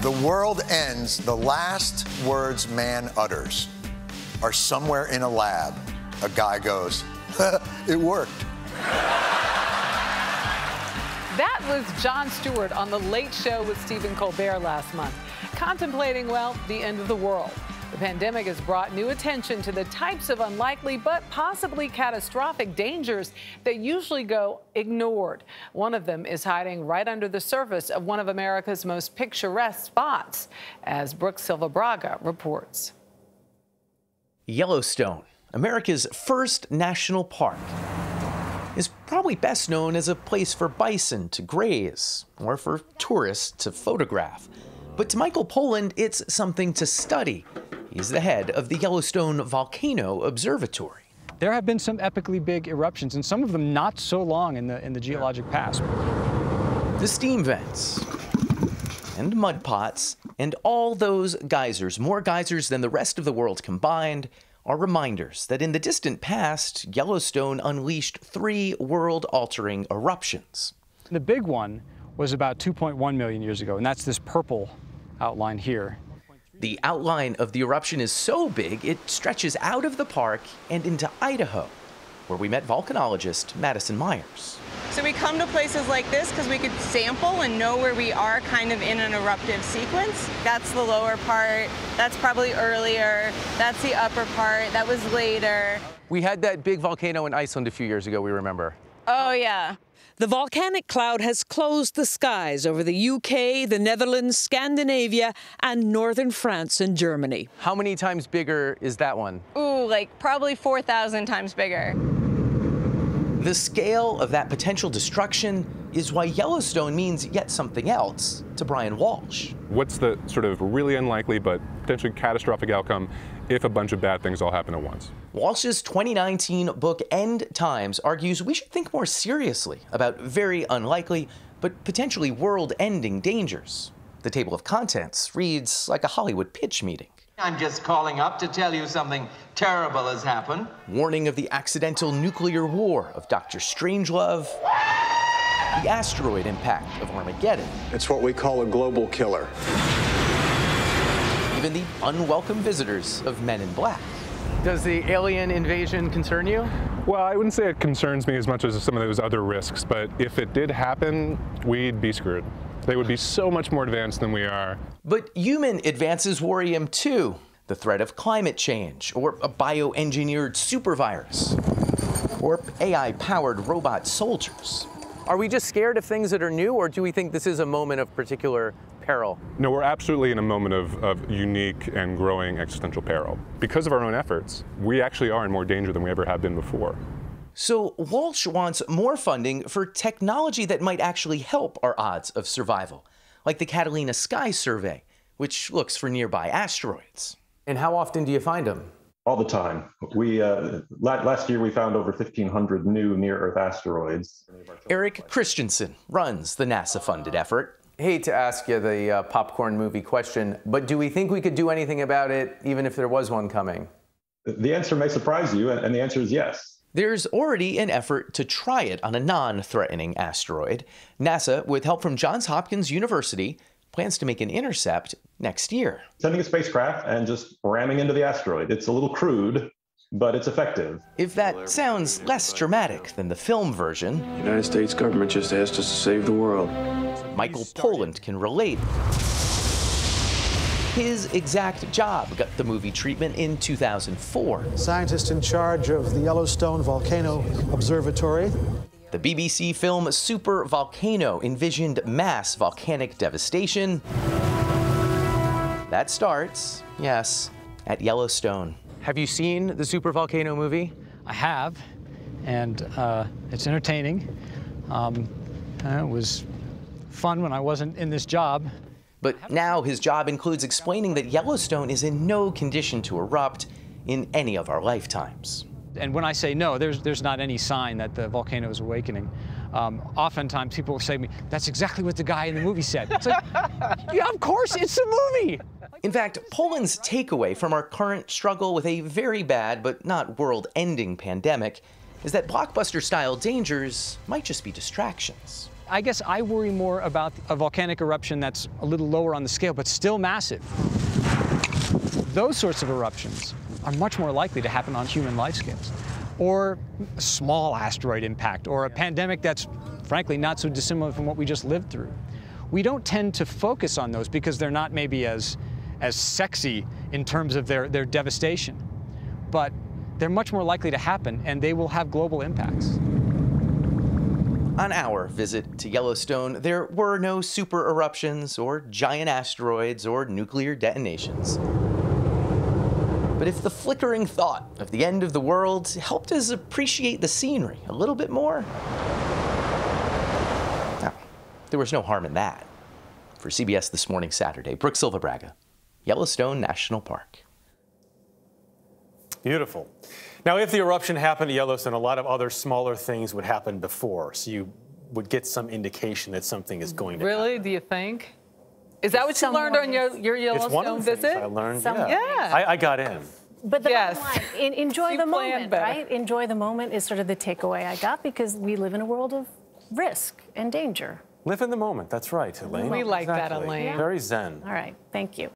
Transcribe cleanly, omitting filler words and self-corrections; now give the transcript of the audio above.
the world ends, the last words man utters are somewhere in a lab. A guy goes, it worked. That was Jon Stewart on The Late Show with Stephen Colbert last month, contemplating, well, the end of the world. The pandemic has brought new attention to the types of unlikely but possibly catastrophic dangers that usually go ignored. One of them is hiding right under the surface of one of America's most picturesque spots, as Brooke Silva Braga reports. Yellowstone, America's first national park, is probably best known as a place for bison to graze or for tourists to photograph. But to Michael Poland, it's something to study. He's the head of the Yellowstone Volcano Observatory. There have been some epically big eruptions, and some of them not so long in the geologic past. The steam vents and mud pots and all those geysers, more geysers than the rest of the world combined, are reminders that in the distant past, Yellowstone unleashed 3 world-altering eruptions. The big one was about 2.1 million years ago, and that's this purple outline here. The outline of the eruption is so big, it stretches out of the park and into Idaho, where we met volcanologist Madison Myers. So we come to places like this because we could sample and know where we are kind of in an eruptive sequence. That's the lower part, that's probably earlier, that's the upper part, that was later. We had that big volcano in Iceland a few years ago, we remember. Oh yeah. The volcanic cloud has closed the skies over the UK, the Netherlands, Scandinavia, and northern France and Germany. How many times bigger is that one? Ooh, like probably 4,000 times bigger. The scale of that potential destruction is why Yellowstone means yet something else to Brian Walsh. What's the sort of really unlikely but potentially catastrophic outcome if a bunch of bad things all happen at once? Walsh's 2019 book End Times argues we should think more seriously about very unlikely but potentially world-ending dangers. The table of contents reads like a Hollywood pitch meeting. I'm just calling up to tell you something terrible has happened. Warning of the accidental nuclear war of Dr. Strangelove, the asteroid impact of Armageddon. It's what we call a global killer. Even the unwelcome visitors of Men in Black. Does the alien invasion concern you? Well, I wouldn't say it concerns me as much as some of those other risks, but if it did happen, we'd be screwed. They would be so much more advanced than we are. But human advances worry him too. The threat of climate change, or a bioengineered supervirus, or AI-powered robot soldiers. Are we just scared of things that are new, or do we think this is a moment of particular peril? No, we're absolutely in a moment of unique and growing existential peril. Because of our own efforts, we actually are in more danger than we ever have been before. So Walsh wants more funding for technology that might actually help our odds of survival, like the Catalina Sky Survey, which looks for nearby asteroids. And how often do you find them? All the time. We last year we found over 1,500 new near-Earth asteroids. Eric Christensen runs the NASA-funded effort. Hate to ask you the popcorn movie question, but do we think we could do anything about it, even if there was one coming? The answer may surprise you, and the answer is yes. There's already an effort to try it on a non-threatening asteroid. NASA, with help from Johns Hopkins University, plans to make an intercept next year. Sending a spacecraft and just ramming into the asteroid. It's a little crude, but it's effective. If that sounds less dramatic than the film version, the United States government just asked us to save the world. Michael Poland can relate. His exact job got the movie treatment in 2004. Scientist in charge of the Yellowstone Volcano Observatory. The BBC film Super Volcano envisioned mass volcanic devastation. That starts, yes, at Yellowstone. Have you seen the Super Volcano movie? I have, and it's entertaining. It was fun when I wasn't in this job. But now his job includes explaining that Yellowstone is in no condition to erupt in any of our lifetimes. And when I say no, there's not any sign that the volcano is awakening. Oftentimes people will say to me, that's exactly what the guy in the movie said. It's like, yeah, of course, it's a movie. In fact, Poland's takeaway from our current struggle with a very bad but not world-ending pandemic is that blockbuster-style dangers might just be distractions. I guess I worry more about a volcanic eruption that's a little lower on the scale, but still massive. Those sorts of eruptions are much more likely to happen on human life scales, or a small asteroid impact, or a pandemic that's frankly not so dissimilar from what we just lived through. We don't tend to focus on those because they're not maybe as sexy in terms of their devastation, but they're much more likely to happen, and they will have global impacts. On our visit to Yellowstone, there were no super eruptions or giant asteroids or nuclear detonations. But if the flickering thought of the end of the world helped us appreciate the scenery a little bit more, no, there was no harm in that. For CBS This Morning Saturday, Brooke Silva-Braga, Yellowstone National Park. Beautiful. Now, if the eruption happened at Yellowstone, a lot of other smaller things would happen before, so you would get some indication that something is going to happen. Really? Do you think? Is that what you learned on your Yellowstone it's one of the visit? things I learned. Yeah. I got in. But the Yes. bottom line, enjoy the moment, better. right? Enjoy the moment is sort of the takeaway I got, because we live in a world of risk and danger. Live in the moment. That's right, Elaine. We like that, Exactly. Elaine. Very zen. All right. Thank you.